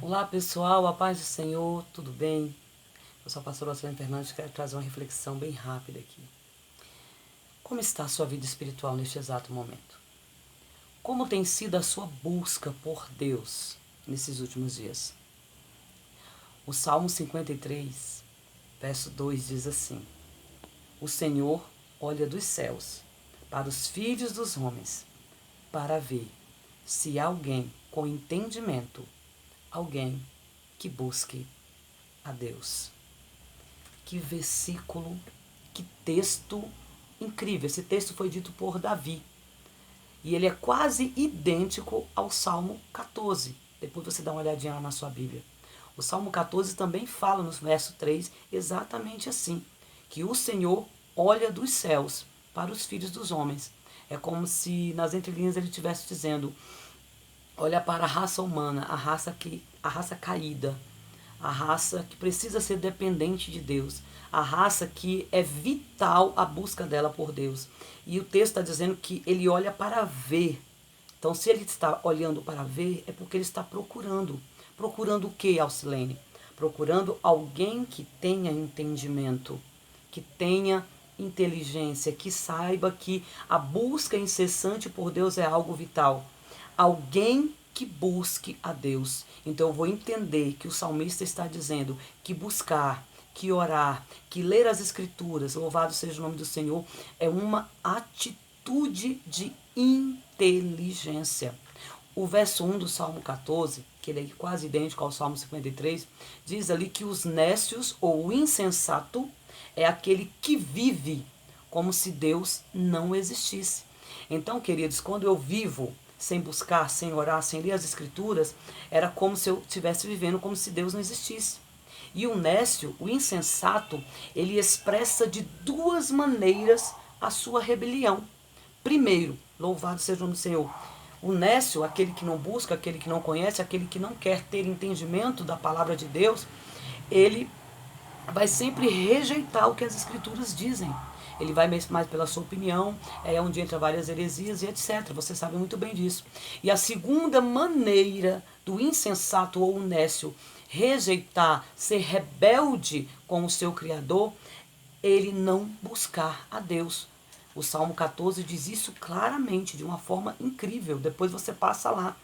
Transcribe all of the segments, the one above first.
Olá pessoal, a paz do Senhor, tudo bem? Eu sou a pastora Luciana Fernandes, quero trazer uma reflexão bem rápida aqui. Como está a sua vida espiritual neste exato momento? Como tem sido a sua busca por Deus nesses últimos dias? O Salmo 53, verso 2 diz assim: O Senhor olha dos céus para os filhos dos homens, para ver se há alguém com entendimento, alguém que busque a Deus. Que versículo, que texto incrível. Esse texto foi dito por Davi. E ele é quase idêntico ao Salmo 14. Depois você dá uma olhadinha lá na sua Bíblia. O Salmo 14 também fala no verso 3 exatamente assim: que o Senhor olha dos céus para os filhos dos homens. É como se nas entrelinhas ele estivesse dizendo: olha para a raça humana, a raça caída, a raça que precisa ser dependente de Deus, a raça que é vital a busca dela por Deus. E o texto está dizendo que ele olha para ver. Então, se ele está olhando para ver, é porque ele está procurando. Procurando o que, Alcilene? Procurando alguém que tenha entendimento, que tenha inteligência, que saiba que a busca incessante por Deus é algo vital. Alguém que busque a Deus. Então eu vou entender que o salmista está dizendo que buscar, que orar, que ler as escrituras, louvado seja o nome do Senhor, é uma atitude de inteligência. O verso 1 do Salmo 14, que ele é quase idêntico ao Salmo 53, diz ali que os nécios ou o insensato é aquele que vive como se Deus não existisse. Então, queridos, quando eu vivo sem buscar, sem orar, sem ler as escrituras, era como se eu estivesse vivendo como se Deus não existisse. E o nécio, o insensato, ele expressa de duas maneiras a sua rebelião. Primeiro, louvado seja o nome do Senhor. O nécio, aquele que não busca, aquele que não conhece, aquele que não quer ter entendimento da palavra de Deus, ele vai sempre rejeitar o que as escrituras dizem. Ele vai mais pela sua opinião, é onde entra várias heresias e etc. Você sabe muito bem disso. E a segunda maneira do insensato ou nécio rejeitar, ser rebelde com o seu Criador, ele não buscar a Deus. O Salmo 14 diz isso claramente, de uma forma incrível. Depois você passa lá.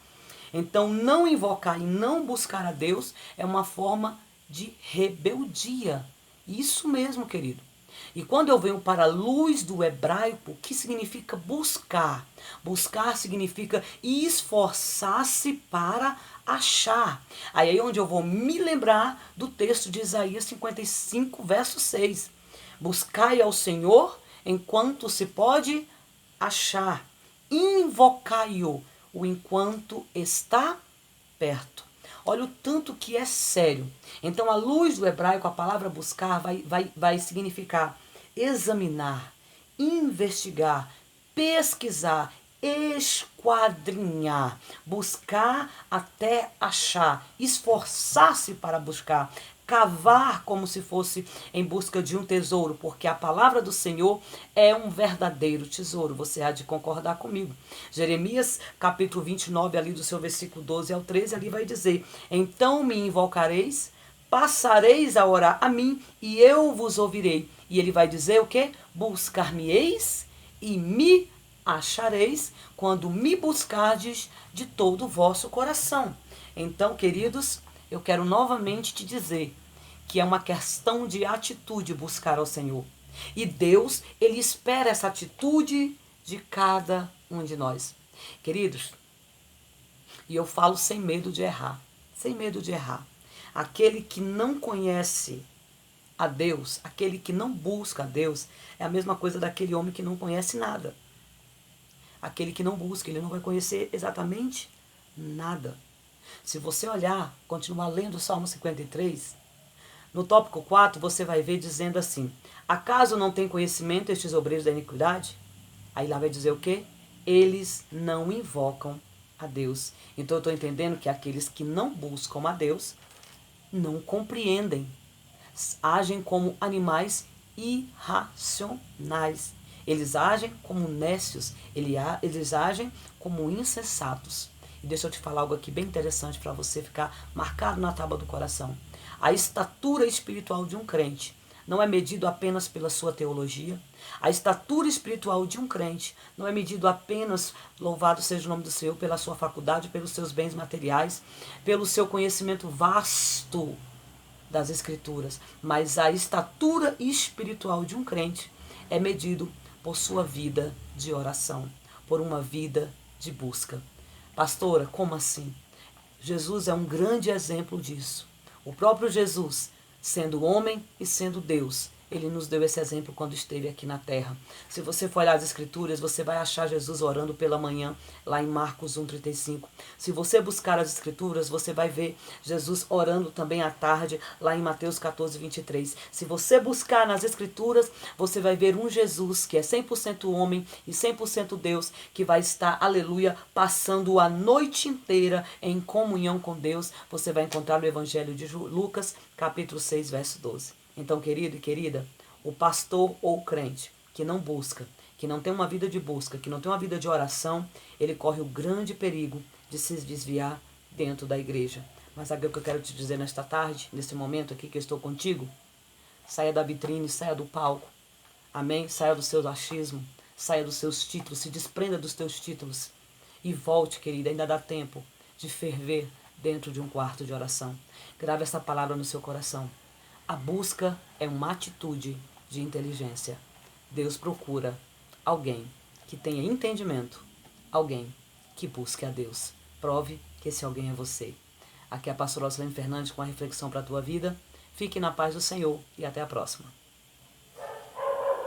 Então, não invocar e não buscar a Deus é uma forma de rebeldia. Isso mesmo, querido. E quando eu venho para a luz do hebraico, o que significa buscar? Buscar significa esforçar-se para achar. Aí é onde eu vou me lembrar do texto de Isaías 55, verso 6. Buscai ao Senhor enquanto se pode achar. Invocai-o o enquanto está perto. Olha o tanto que é sério. Então, a luz do hebraico, a palavra buscar, vai significar examinar, investigar, pesquisar, esquadrinhar, buscar até achar, esforçar-se para buscar, cavar como se fosse em busca de um tesouro, porque a palavra do Senhor é um verdadeiro tesouro. Você há de concordar comigo. Jeremias, capítulo 29, ali do seu versículo 12 ao 13, ali vai dizer: então me invocareis, passareis a orar a mim e eu vos ouvirei. E ele vai dizer o quê? Buscar-me-eis e me achareis quando me buscardes de todo o vosso coração. Então, queridos, eu quero novamente te dizer que é uma questão de atitude buscar ao Senhor. E Deus, Ele espera essa atitude de cada um de nós. Queridos, e eu falo sem medo de errar, sem medo de errar. Aquele que não conhece a Deus, aquele que não busca a Deus, é a mesma coisa daquele homem que não conhece nada. Aquele que não busca, ele não vai conhecer exatamente nada. Se você olhar, continuar lendo o Salmo 53, no tópico 4 você vai ver dizendo assim: acaso não tem conhecimento estes obreiros da iniquidade? Aí lá vai dizer o quê? Eles não invocam a Deus. Então eu estou entendendo que aqueles que não buscam a Deus não compreendem, agem como animais irracionais. Eles agem como nécios, eles agem como insensatos. E deixa eu te falar algo aqui bem interessante para você ficar marcado na tábua do coração. A estatura espiritual de um crente não é medido apenas pela sua teologia. A estatura espiritual de um crente não é medido apenas, louvado seja o nome do Senhor, pela sua faculdade, pelos seus bens materiais, pelo seu conhecimento vasto das Escrituras. Mas a estatura espiritual de um crente é medido por sua vida de oração, por uma vida de busca. Pastora, como assim? Jesus é um grande exemplo disso. O próprio Jesus, sendo homem e sendo Deus, ele nos deu esse exemplo quando esteve aqui na terra. Se você for olhar as Escrituras, você vai achar Jesus orando pela manhã, lá em Marcos 1,35. Se você buscar as Escrituras, você vai ver Jesus orando também à tarde, lá em Mateus 14,23. Se você buscar nas Escrituras, você vai ver um Jesus que é 100% homem e 100% Deus, que vai estar, aleluia, passando a noite inteira em comunhão com Deus. Você vai encontrar no Evangelho de Lucas, capítulo 6, verso 12. Então, querido e querida, o pastor ou o crente que não busca, que não tem uma vida de busca, que não tem uma vida de oração, ele corre o grande perigo de se desviar dentro da igreja. Mas sabe o que eu quero te dizer nesta tarde, nesse momento aqui que eu estou contigo? Saia da vitrine, saia do palco. Amém? Saia do seu achismo, saia dos seus títulos, se desprenda dos teus títulos. E volte, querida, ainda dá tempo de ferver dentro de um quarto de oração. Grave essa palavra no seu coração. A busca é uma atitude de inteligência. Deus procura alguém que tenha entendimento, alguém que busque a Deus. Prove que esse alguém é você. Aqui é a pastora Rosalene Fernandes com a reflexão para a tua vida. Fique na paz do Senhor e até a próxima.